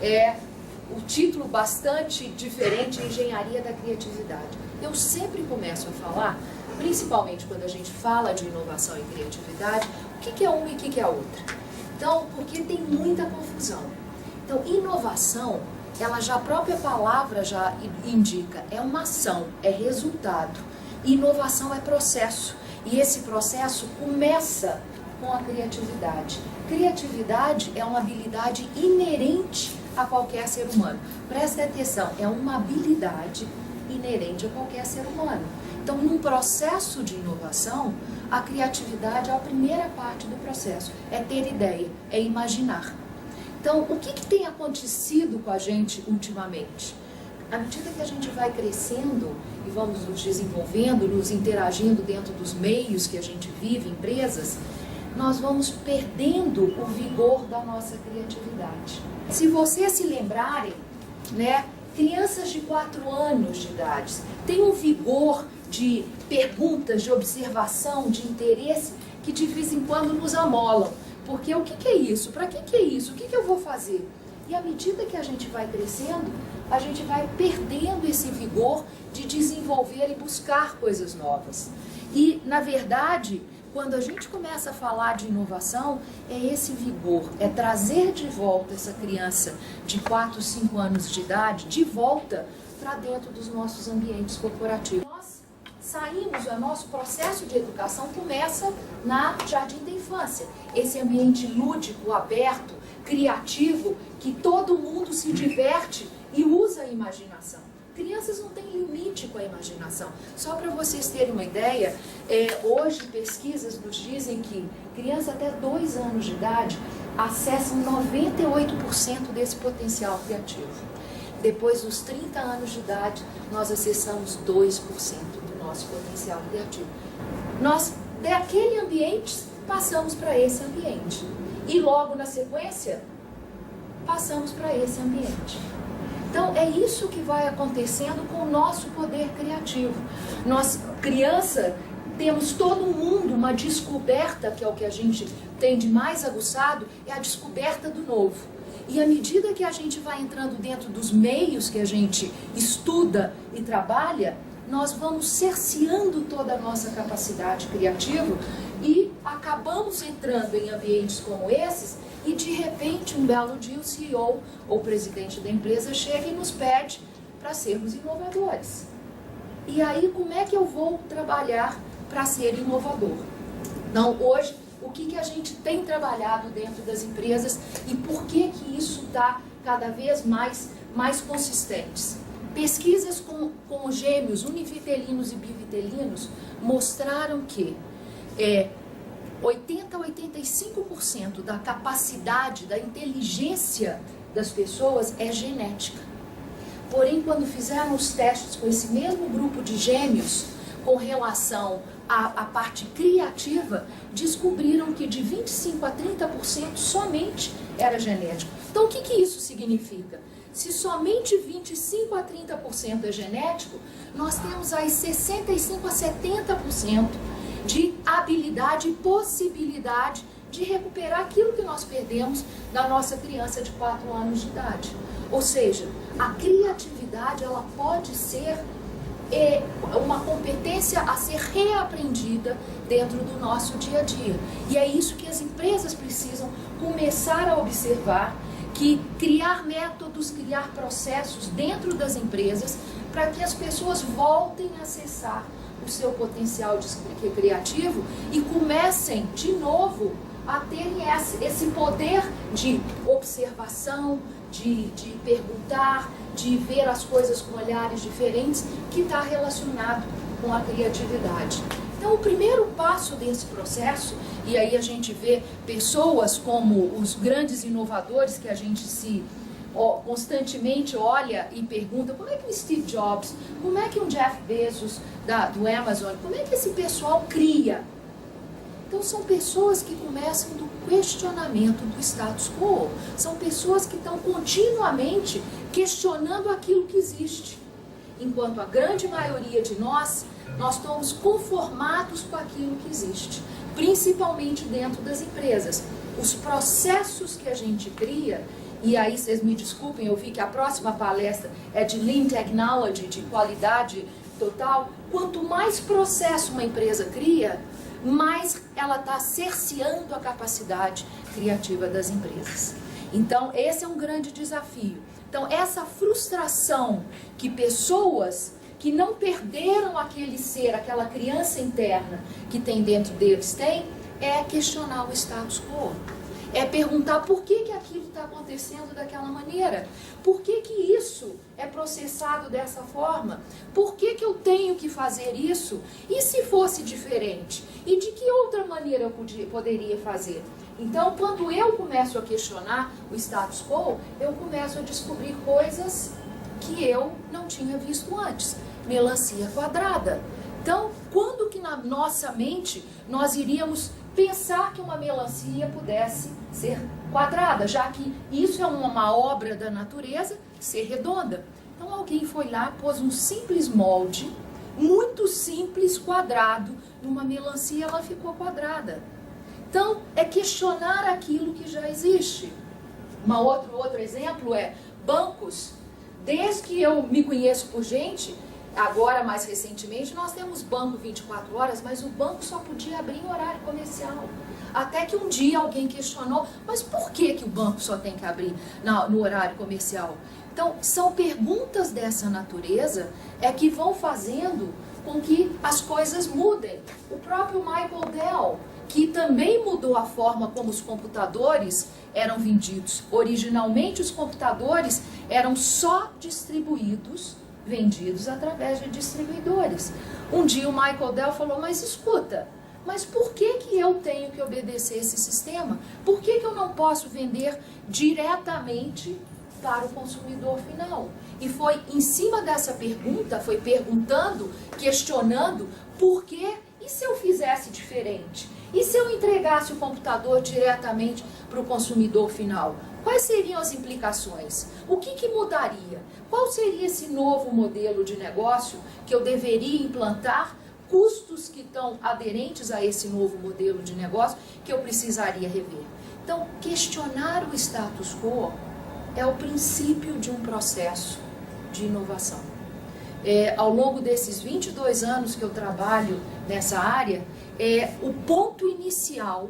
É o título bastante diferente, Engenharia da Criatividade. Eu sempre começo a falar, principalmente quando a gente fala de inovação e criatividade, o que é uma e o que é a outra. Então, porque tem muita confusão. Então, inovação, a própria palavra já indica, é uma ação, é resultado. Inovação é processo, e esse processo começa com a criatividade. Criatividade é uma habilidade inerente a qualquer ser humano. Presta atenção, é uma habilidade inerente a qualquer ser humano. Então, num processo de inovação, a criatividade é a primeira parte do processo. É ter ideia, é imaginar. Então, o que tem acontecido com a gente ultimamente? À medida que a gente vai crescendo e vamos nos desenvolvendo, nos interagindo dentro dos meios que a gente vive, empresas, nós vamos perdendo o vigor da nossa criatividade. Se vocês se lembrarem, crianças de 4 anos de idade têm um vigor de perguntas, de observação, de interesse, que de vez em quando nos amolam. Porque o que é isso? Para que é isso? O que eu vou fazer? E à medida que a gente vai crescendo, a gente vai perdendo esse vigor de desenvolver e buscar coisas novas. E, na verdade, quando a gente começa a falar de inovação, é esse vigor, é trazer de volta essa criança de 4, 5 anos de idade, de volta para dentro dos nossos ambientes corporativos. Nós saímos, o nosso processo de educação começa na jardim da infância. Esse ambiente lúdico, aberto, criativo, que todo mundo se diverte e usa a imaginação. Crianças não têm limite com a imaginação. Só para vocês terem uma ideia, hoje pesquisas nos dizem que crianças até 2 anos de idade acessam 98% desse potencial criativo. Depois dos 30 anos de idade, nós acessamos 2% do nosso potencial criativo. Nós, daquele ambiente, passamos para esse ambiente. E logo na sequência, passamos para esse ambiente. Então, é isso que vai acontecendo com o nosso poder criativo. Nós, criança, temos todo mundo uma descoberta, que é o que a gente tem de mais aguçado, é a descoberta do novo. E à medida que a gente vai entrando dentro dos meios que a gente estuda e trabalha, nós vamos cerceando toda a nossa capacidade criativa e acabamos entrando em ambientes como esses. E de repente, um belo dia, o CEO ou o presidente da empresa chega e nos pede para sermos inovadores. E aí, como é que eu vou trabalhar para ser inovador? Então, hoje, o que a gente tem trabalhado dentro das empresas e por que isso está cada vez mais consistentes? Pesquisas com gêmeos univitelinos e bivitelinos mostraram que 80 a 85% da capacidade, da inteligência das pessoas é genética. Porém, quando fizeram os testes com esse mesmo grupo de gêmeos, com relação à parte criativa, descobriram que de 25 a 30% somente era genético. Então, o que isso significa? Se somente 25 a 30% é genético, nós temos aí 65 a 70% de habilidade e possibilidade de recuperar aquilo que nós perdemos da nossa criança de 4 anos de idade. Ou seja, a criatividade ela pode ser uma competência a ser reaprendida dentro do nosso dia a dia. E é isso que as empresas precisam começar a observar, que criar métodos, criar processos dentro das empresas para que as pessoas voltem a acessar o seu potencial criativo e comecem de novo a terem esse poder de observação, de perguntar, de ver as coisas com olhares diferentes, que está relacionado com a criatividade. Então, o primeiro passo desse processo, e aí a gente vê pessoas como os grandes inovadores que a gente constantemente olha e pergunta, como é que o Steve Jobs, como é que o Jeff Bezos do Amazon, como é que esse pessoal cria? Então são pessoas que começam do questionamento do status quo, são pessoas que estão continuamente questionando aquilo que existe, enquanto a grande maioria de nós estamos conformados com aquilo que existe, principalmente dentro das empresas. Os processos que a gente cria, e aí vocês me desculpem, eu vi que a próxima palestra é de Lean Technology, de qualidade total. Quanto mais processo uma empresa cria, mais ela está cerceando a capacidade criativa das empresas. Então, esse é um grande desafio. Então, essa frustração que pessoas que não perderam aquele ser, aquela criança interna que tem dentro deles têm, é questionar o status quo. É perguntar por que aquilo está acontecendo daquela maneira. Por que isso é processado dessa forma? Por que eu tenho que fazer isso? E se fosse diferente? E de que outra maneira eu poderia fazer? Então, quando eu começo a questionar o status quo, eu começo a descobrir coisas que eu não tinha visto antes. Melancia quadrada. Então, quando que na nossa mente nós iríamos pensar que uma melancia pudesse ser quadrada, já que isso é uma obra da natureza, ser redonda? Então alguém foi lá, pôs um simples molde, muito simples, quadrado, numa melancia, ela ficou quadrada. Então é questionar aquilo que já existe. Outro exemplo é bancos. Desde que eu me conheço por gente, agora mais recentemente, nós temos banco 24 horas, mas o banco só podia abrir em horário comercial. Até que um dia alguém questionou, mas por que o banco só tem que abrir no horário comercial? Então, são perguntas dessa natureza que vão fazendo com que as coisas mudem. O próprio Michael Dell, que também mudou a forma como os computadores eram vendidos. Originalmente, os computadores eram só vendidos através de distribuidores. Um dia o Michael Dell falou, mas escuta, mas por que eu tenho que obedecer esse sistema? Por que eu não posso vender diretamente para o consumidor final? E foi em cima dessa pergunta, foi perguntando, questionando, por quê? E se eu fizesse diferente? E se eu entregasse o computador diretamente para o consumidor final? Quais seriam as implicações? O que mudaria? Qual seria esse novo modelo de negócio que eu deveria implantar? Custos que estão aderentes a esse novo modelo de negócio que eu precisaria rever. Então, questionar o status quo é o princípio de um processo de inovação. Ao longo desses 22 anos que eu trabalho nessa área, o ponto inicial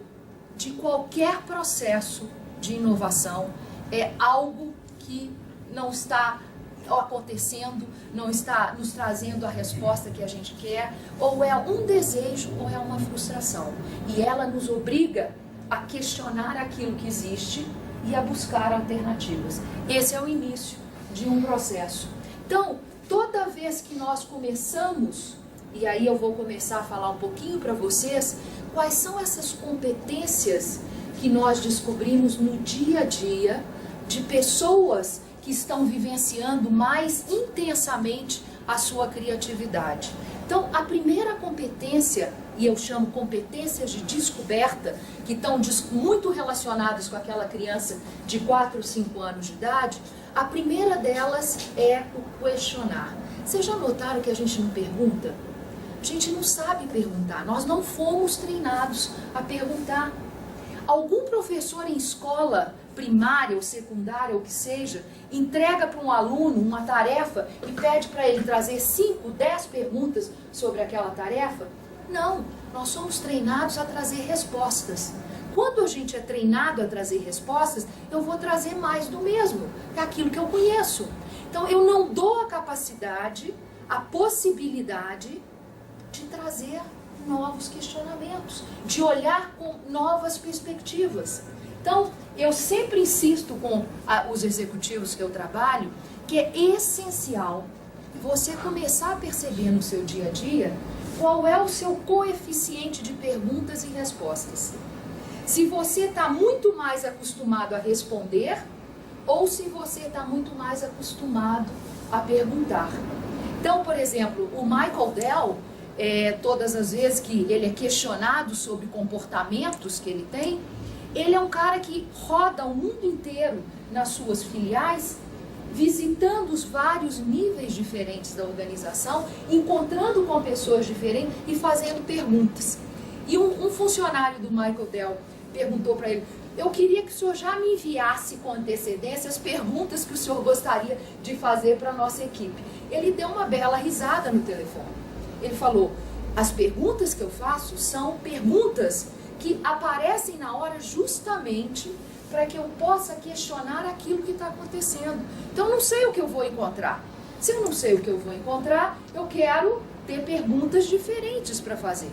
de qualquer processo de inovação é algo que não está acontecendo, não está nos trazendo a resposta que a gente quer, ou é um desejo ou é uma frustração. E ela nos obriga a questionar aquilo que existe e a buscar alternativas. Esse é o início de um processo. Então, toda vez que nós começamos, e aí eu vou começar a falar um pouquinho para vocês, quais são essas competências que nós descobrimos no dia a dia de pessoas que estão vivenciando mais intensamente a sua criatividade. Então, a primeira competência, e eu chamo competências de descoberta, que estão muito relacionadas com aquela criança de 4 ou 5 anos de idade, a primeira delas é o questionar. Vocês já notaram que a gente não pergunta? A gente não sabe perguntar, nós não fomos treinados a perguntar. Algum professor em escola primária ou secundária, ou que seja, entrega para um aluno uma tarefa e pede para ele trazer 5, 10 perguntas sobre aquela tarefa? Não, nós somos treinados a trazer respostas. Quando a gente é treinado a trazer respostas, eu vou trazer mais do mesmo, que é aquilo que eu conheço. Então eu não dou a capacidade, a possibilidade de trazer novos questionamentos, de olhar com novas perspectivas. Então, eu sempre insisto com os executivos que eu trabalho, que é essencial você começar a perceber no seu dia a dia qual é o seu coeficiente de perguntas e respostas. Se você está muito mais acostumado a responder ou se você está muito mais acostumado a perguntar. Então, por exemplo, o Michael Dell, todas as vezes que ele é questionado sobre comportamentos que ele tem, ele é um cara que roda o mundo inteiro nas suas filiais, visitando os vários níveis diferentes da organização, encontrando com pessoas diferentes e fazendo perguntas. E um funcionário do Michael Dell perguntou para ele, eu queria que o senhor já me enviasse com antecedência as perguntas que o senhor gostaria de fazer para a nossa equipe. Ele deu uma bela risada no telefone. Ele falou, as perguntas que eu faço são perguntas que aparecem na hora justamente para que eu possa questionar aquilo que está acontecendo. Então, eu não sei o que eu vou encontrar. Se eu não sei o que eu vou encontrar, eu quero ter perguntas diferentes para fazer.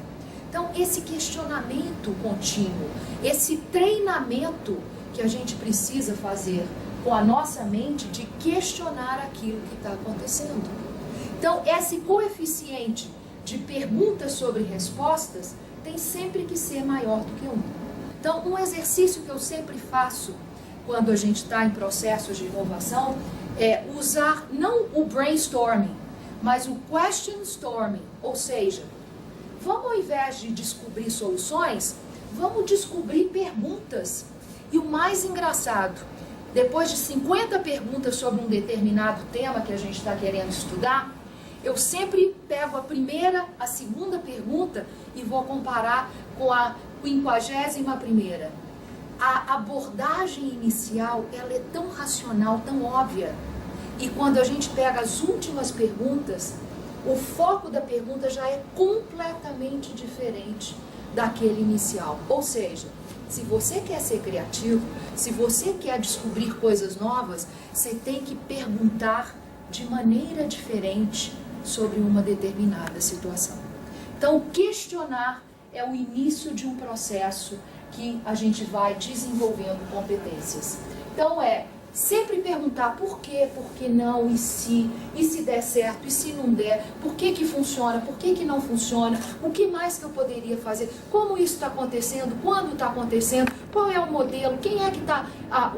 Então, esse questionamento contínuo, esse treinamento que a gente precisa fazer com a nossa mente de questionar aquilo que está acontecendo. Então, esse coeficiente de perguntas sobre respostas tem sempre que ser maior do que 1. Então, um exercício que eu sempre faço quando a gente está em processos de inovação é usar não o brainstorming, mas o question storming, ou seja, vamos, ao invés de descobrir soluções, vamos descobrir perguntas. E o mais engraçado, depois de 50 perguntas sobre um determinado tema que a gente está querendo estudar, eu sempre pego a primeira, a segunda pergunta e vou comparar com a 51ª. A abordagem inicial, ela é tão racional, tão óbvia. E quando a gente pega as últimas perguntas, o foco da pergunta já é completamente diferente daquele inicial. Ou seja, se você quer ser criativo, se você quer descobrir coisas novas, você tem que perguntar de maneira diferente sobre uma determinada situação. Então, questionar é o início de um processo que a gente vai desenvolvendo competências. Então, sempre perguntar por quê, por que não, e se der certo, e se não der, por que que funciona, por que que não funciona, o que mais que eu poderia fazer, como isso está acontecendo, quando está acontecendo, qual é o modelo, quem é que está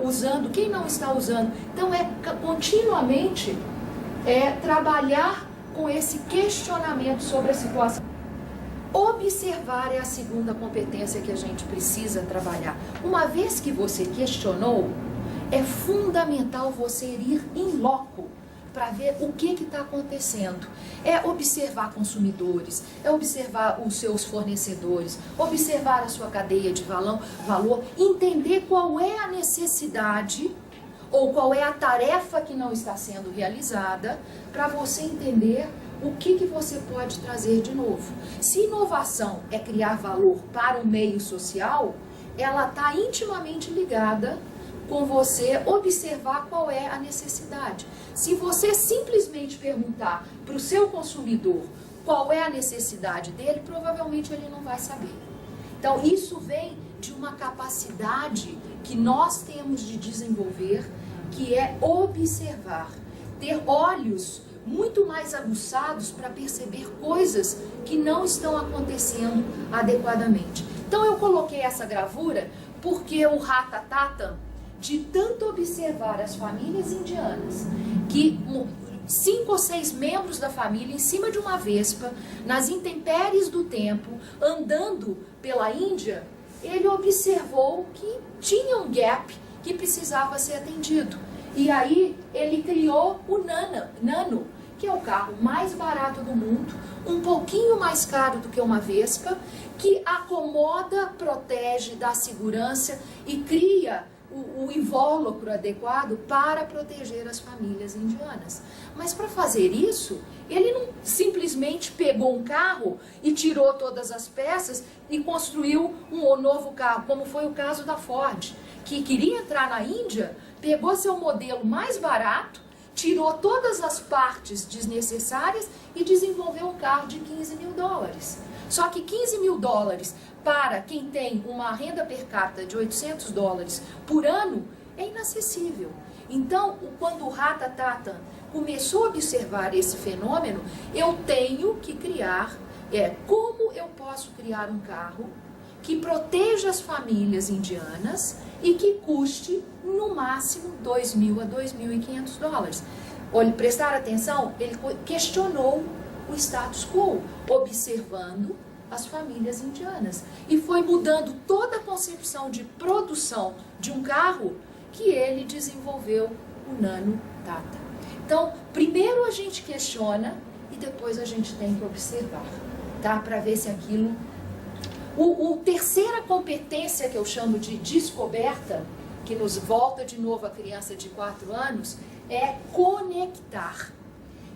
usando, quem não está usando. Então, continuamente trabalhar com esse questionamento sobre a situação. Observar é a segunda competência que a gente precisa trabalhar. Uma vez que você questionou, é fundamental você ir em loco para ver o que está acontecendo. É observar consumidores, é observar os seus fornecedores, observar a sua cadeia de valor, entender qual é a necessidade ou qual é a tarefa que não está sendo realizada, para você entender o que você pode trazer de novo. Se inovação é criar valor para o meio social, ela está intimamente ligada com você observar qual é a necessidade. Se você simplesmente perguntar para o seu consumidor qual é a necessidade dele, provavelmente ele não vai saber. Então, isso vem de uma capacidade que nós temos de desenvolver, que é observar, ter olhos muito mais aguçados para perceber coisas que não estão acontecendo adequadamente. Então, eu coloquei essa gravura porque o Rata Tata, de tanto observar as famílias indianas, que 5 ou 6 membros da família em cima de uma vespa, nas intempéries do tempo, andando pela Índia, ele observou que tinha um gap que precisava ser atendido. E aí ele criou o Nano, que é o carro mais barato do mundo, um pouquinho mais caro do que uma Vespa, que acomoda, protege, dá segurança e cria o invólucro adequado para proteger as famílias indianas. Mas para fazer isso, ele não simplesmente pegou um carro e tirou todas as peças e construiu um novo carro, como foi o caso da Ford, que queria entrar na Índia, pegou seu modelo mais barato, tirou todas as partes desnecessárias e desenvolveu um carro de $15 mil. Só que $15 mil para quem tem uma renda per capita de $800 por ano é inacessível. Então, quando o Rata Tata começou a observar esse fenômeno, eu tenho que criar, como eu posso criar um carro que proteja as famílias indianas e que custe no máximo $2.000 a $2.500. Olha, prestar atenção, ele questionou o status quo, observando as famílias indianas. E foi mudando toda a concepção de produção de um carro que ele desenvolveu o Nano Tata. Então, primeiro a gente questiona e depois a gente tem que observar, tá? Para ver se aquilo Terceira competência que eu chamo de descoberta, que nos volta de novo a criança de 4 anos, é conectar.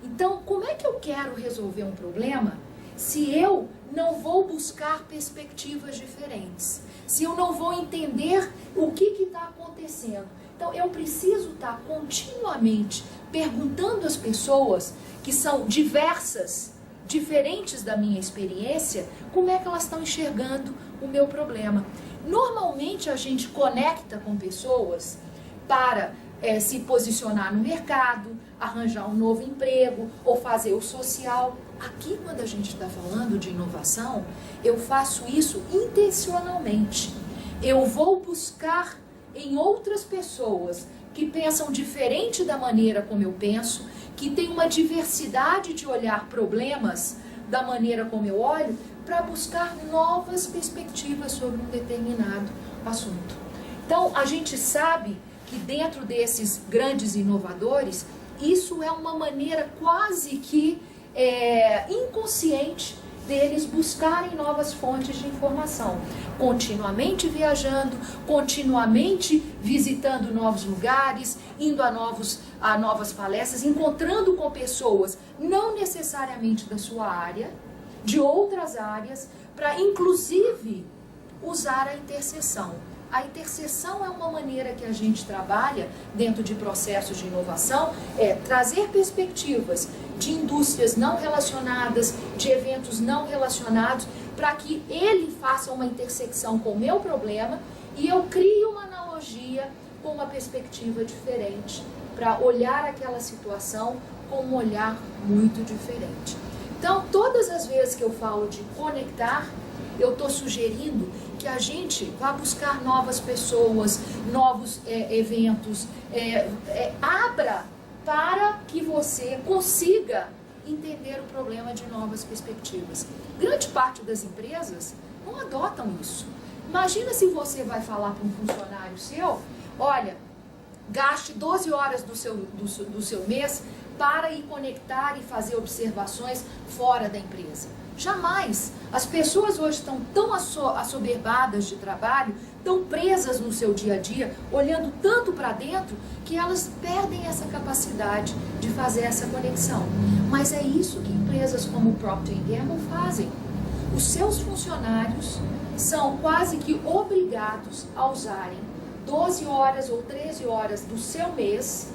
Então, como é que eu quero resolver um problema se eu não vou buscar perspectivas diferentes? Se eu não vou entender o que está acontecendo? Então, eu preciso estar continuamente perguntando às pessoas que são diversas, diferentes da minha experiência, como é que elas estão enxergando o meu problema. Normalmente, a gente conecta com pessoas para se posicionar no mercado, arranjar um novo emprego ou fazer o social. Aqui, quando a gente está falando de inovação, eu faço isso intencionalmente. Eu vou buscar em outras pessoas que pensam diferente da maneira como eu penso, que tem uma diversidade de olhar problemas da maneira como eu olho, para buscar novas perspectivas sobre um determinado assunto. Então, a gente sabe que dentro desses grandes inovadores, isso é uma maneira quase que inconsciente deles buscarem novas fontes de informação, continuamente viajando, continuamente visitando novos lugares, indo a novas palestras, encontrando com pessoas não necessariamente da sua área, de outras áreas, para inclusive usar a interseção. A interseção é uma maneira que a gente trabalha dentro de processos de inovação, trazer perspectivas de indústrias não relacionadas, de eventos não relacionados, para que ele faça uma intersecção com o meu problema e eu crie uma analogia com uma perspectiva diferente, para olhar aquela situação com um olhar muito diferente. Então, todas as vezes que eu falo de conectar, eu estou sugerindo que a gente vá buscar novas pessoas, novos eventos, abra para que você consiga entender o problema de novas perspectivas. Grande parte das empresas não adotam isso. Imagina se você vai falar para um funcionário seu, olha, gaste 12 horas do seu mês para ir conectar e fazer observações fora da empresa. Jamais. As pessoas hoje estão tão assoberbadas de trabalho, tão presas no seu dia a dia, olhando tanto para dentro, que elas perdem essa capacidade de fazer essa conexão. Mas é isso que empresas como o Procter & Gamble fazem. Os seus funcionários são quase que obrigados a usarem 12 horas ou 13 horas do seu mês,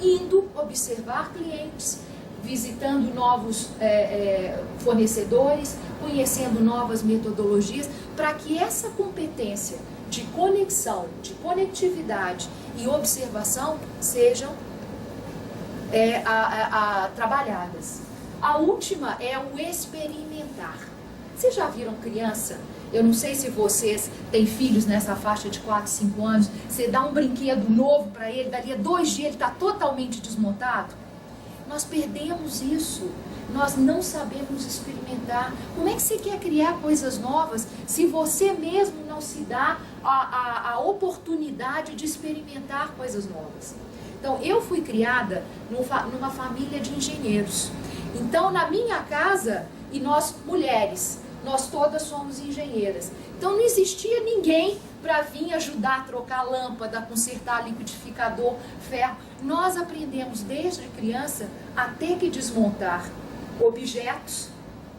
indo observar clientes, visitando novos fornecedores, conhecendo novas metodologias, para que essa competência de conexão, de conectividade e observação sejam trabalhadas. A última é o experimentar. Vocês já viram criança? Eu não sei se vocês têm filhos nessa faixa de 4, 5 anos, você dá um brinquedo novo para ele, dali a 2 dias ele está totalmente desmontado. Nós perdemos isso, nós não sabemos experimentar. Como é que você quer criar coisas novas se você mesmo não se dá a oportunidade de experimentar coisas novas? Então, eu fui criada numa família de engenheiros. Então, na minha casa, e nós mulheres, nós todas somos engenheiras. Então, não existia ninguém para vir ajudar a trocar lâmpada, consertar liquidificador, ferro. Nós aprendemos desde criança a ter que desmontar objetos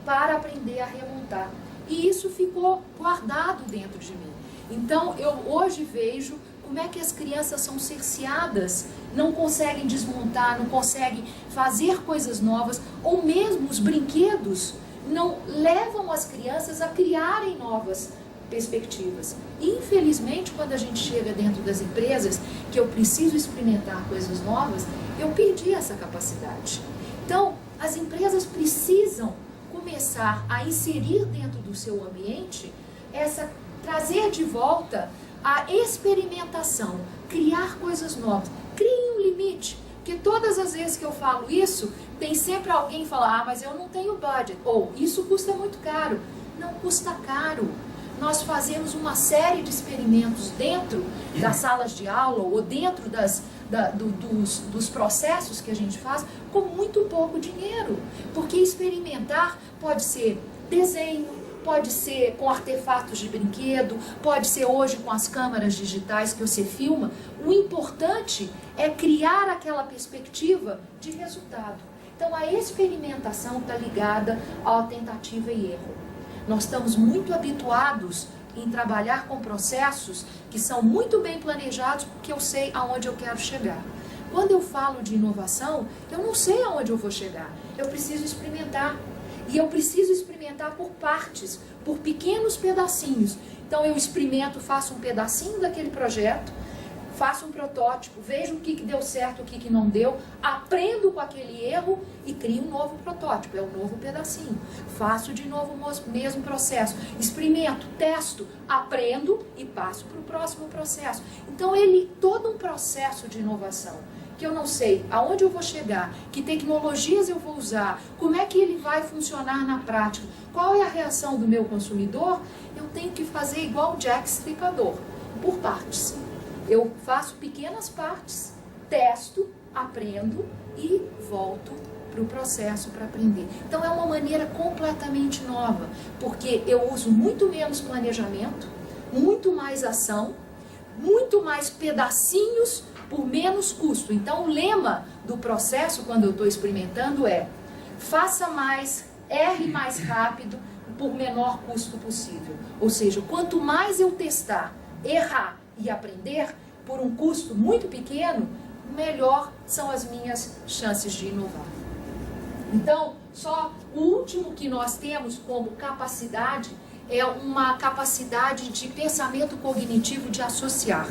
para aprender a remontar. E isso ficou guardado dentro de mim. Então, eu hoje vejo como é que as crianças são cerceadas, não conseguem desmontar, não conseguem fazer coisas novas, ou mesmo os brinquedos não levam as crianças a criarem novas perspectivas. Infelizmente, quando a gente chega dentro das empresas, que eu preciso experimentar coisas novas, eu perdi essa capacidade. Então, as empresas precisam começar a inserir dentro do seu ambiente trazer de volta a experimentação, criar coisas novas. Crie um limite, porque todas as vezes que eu falo isso, tem sempre alguém que fala, mas eu não tenho budget, ou isso custa muito caro. Não custa caro. Nós fazemos uma série de experimentos dentro das salas de aula ou dentro dos processos que a gente faz com muito pouco dinheiro. Porque experimentar pode ser desenho, pode ser com artefatos de brinquedo, pode ser hoje com as câmeras digitais que você filma. O importante é criar aquela perspectiva de resultado. Então a experimentação está ligada à tentativa e erro. Nós estamos muito habituados em trabalhar com processos que são muito bem planejados, porque eu sei aonde eu quero chegar. Quando eu falo de inovação, eu não sei aonde eu vou chegar. Eu preciso experimentar. E eu preciso experimentar por partes, por pequenos pedacinhos. Então eu experimento, faço um pedacinho daquele projeto, faço um protótipo, vejo o que deu certo, o que não deu, aprendo com aquele erro e crio um novo protótipo, é um novo pedacinho. Faço de novo o mesmo processo, experimento, testo, aprendo e passo para o próximo processo. Então todo um processo de inovação, que eu não sei aonde eu vou chegar, que tecnologias eu vou usar, como é que ele vai funcionar na prática, qual é a reação do meu consumidor, eu tenho que fazer igual o Jack Stripador, por partes. Eu faço pequenas partes, testo, aprendo e volto para o processo para aprender. Então é uma maneira completamente nova, porque eu uso muito menos planejamento, muito mais ação, muito mais pedacinhos por menos custo. Então o lema do processo, quando eu estou experimentando, é: faça mais, erre mais rápido, por menor custo possível. Ou seja, quanto mais eu testar, errar e aprender por um custo muito pequeno, melhor são as minhas chances de inovar. Então, só o último que nós temos como capacidade é uma capacidade de pensamento cognitivo de associar.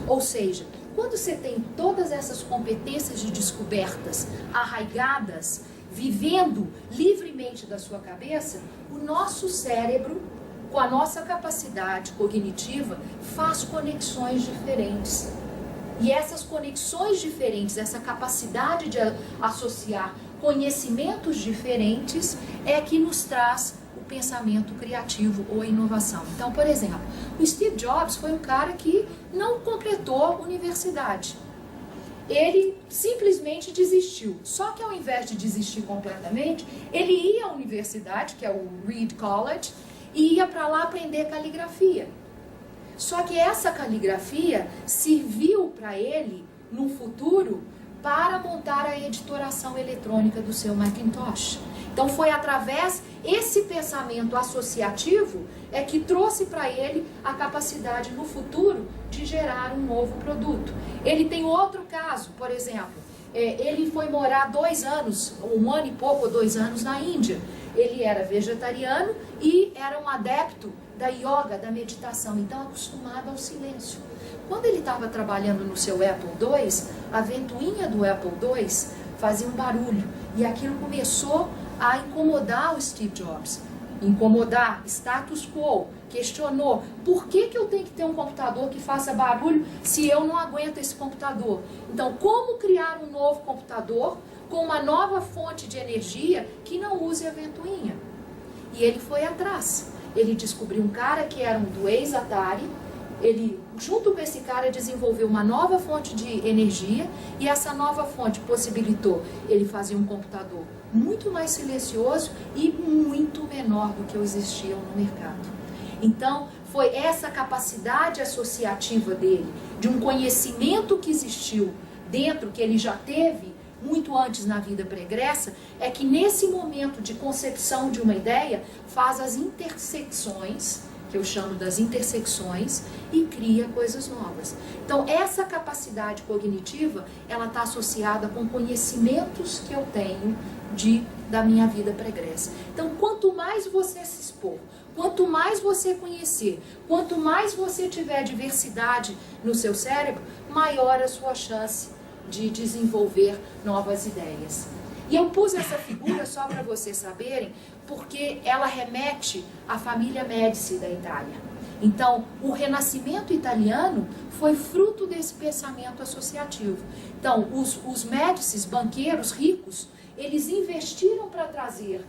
Ou seja, quando você tem todas essas competências de descobertas arraigadas, vivendo livremente da sua cabeça, o nosso cérebro, com a nossa capacidade cognitiva, faz conexões diferentes. E essas conexões diferentes, essa capacidade de associar conhecimentos diferentes, é que nos traz o pensamento criativo ou a inovação. Então, por exemplo, o Steve Jobs foi um cara que não completou a universidade. Ele simplesmente desistiu. Só que ao invés de desistir completamente, ele ia à universidade, que é o Reed College, e ia para lá aprender caligrafia. Só que essa caligrafia serviu para ele, no futuro, para montar a editoração eletrônica do seu Macintosh. Então foi através esse pensamento associativo é que trouxe para ele a capacidade no futuro de gerar um novo produto. Ele tem outro caso, por exemplo, ele foi morar 2 anos, 1 ano e pouco, 2 anos na Índia. Ele era vegetariano e era um adepto da yoga, da meditação, então acostumado ao silêncio. Quando ele estava trabalhando no seu Apple II, a ventoinha do Apple II fazia um barulho e aquilo começou a incomodar o Steve Jobs. Incomodar, status quo, questionou: por que eu tenho que ter um computador que faça barulho se eu não aguento esse computador? Então, como criar um novo computador com uma nova fonte de energia que não use a ventoinha? E ele foi atrás. Ele descobriu um cara que era do ex-Atari. Ele, junto com esse cara, desenvolveu uma nova fonte de energia e essa nova fonte possibilitou ele fazer um computador muito mais silencioso e muito menor do que existiam no mercado. Então, foi essa capacidade associativa dele, de um conhecimento que existiu dentro, que ele já teve muito antes na vida pregressa, é que nesse momento de concepção de uma ideia, faz as intersecções, que eu chamo das intersecções, e cria coisas novas. Então, essa capacidade cognitiva, ela está associada com conhecimentos que eu tenho da minha vida pregressa. Então, quanto mais você se expor, quanto mais você conhecer, quanto mais você tiver diversidade no seu cérebro, maior a sua chance de desenvolver novas ideias. E eu pus essa figura só para vocês saberem, porque ela remete à família Médici da Itália. Então, o Renascimento italiano foi fruto desse pensamento associativo. Então, os Médicis, banqueiros ricos, eles investiram para trazer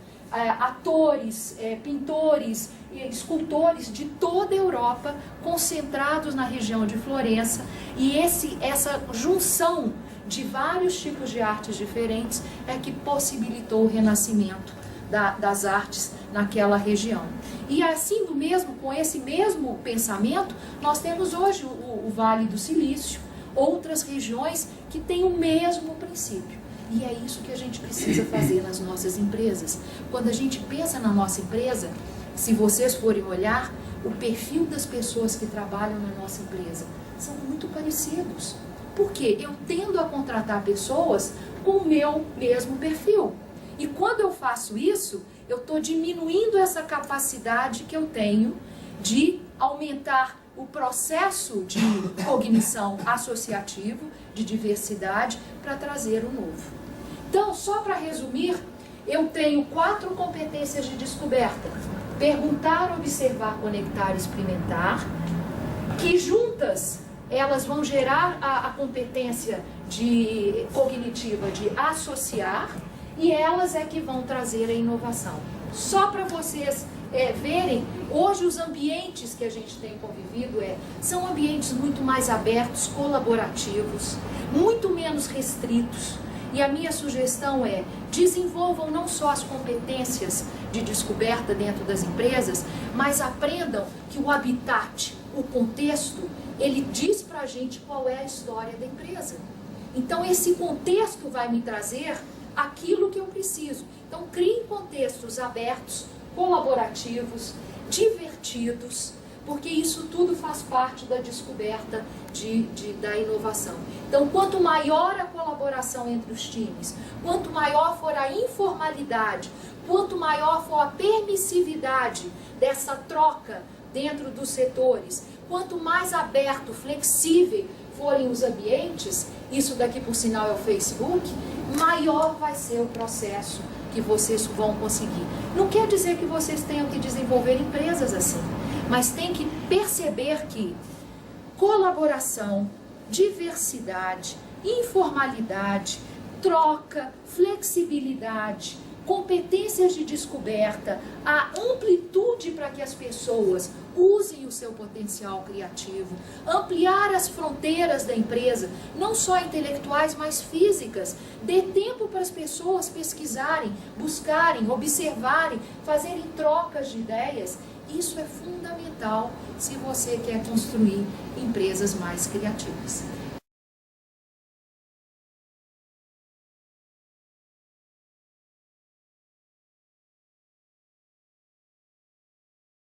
atores, pintores, escultores de toda a Europa, concentrados na região de Florença, e essa junção de vários tipos de artes diferentes é que possibilitou o renascimento das artes naquela região. E assim do mesmo, com esse mesmo pensamento, nós temos hoje o Vale do Silício, outras regiões que têm o mesmo princípio. E é isso que a gente precisa fazer nas nossas empresas. Quando a gente pensa na nossa empresa, se vocês forem olhar, o perfil das pessoas que trabalham na nossa empresa são muito parecidos. Por quê? Eu tendo a contratar pessoas com o meu mesmo perfil. E quando eu faço isso, eu estou diminuindo essa capacidade que eu tenho de aumentar o processo de cognição associativo, de diversidade, para trazer o novo. Então, só para resumir, eu tenho 4 competências de descoberta. Perguntar, observar, conectar e experimentar, que juntas elas vão gerar a competência cognitiva de associar, e elas é que vão trazer a inovação. Só para vocês verem, hoje os ambientes que a gente tem convivido são ambientes muito mais abertos, colaborativos, muito menos restritos. E a minha sugestão é, desenvolvam não só as competências de descoberta dentro das empresas, mas aprendam que o habitat, o contexto, ele diz pra gente qual é a história da empresa. Então esse contexto vai me trazer aquilo que eu preciso. Então criem contextos abertos, colaborativos, divertidos, porque isso tudo faz parte da descoberta da inovação. Então, quanto maior a colaboração entre os times, quanto maior for a informalidade, quanto maior for a permissividade dessa troca dentro dos setores, quanto mais aberto, flexível forem os ambientes, isso daqui por sinal é o Facebook, maior vai ser o processo que vocês vão conseguir. Não quer dizer que vocês tenham que desenvolver empresas assim, mas tem que perceber que colaboração, diversidade, informalidade, troca, flexibilidade, competências de descoberta, a amplitude para que as pessoas usem o seu potencial criativo, ampliar as fronteiras da empresa, não só intelectuais, mas físicas. Dê tempo para as pessoas pesquisarem, buscarem, observarem, fazerem trocas de ideias. Isso é fundamental se você quer construir empresas mais criativas.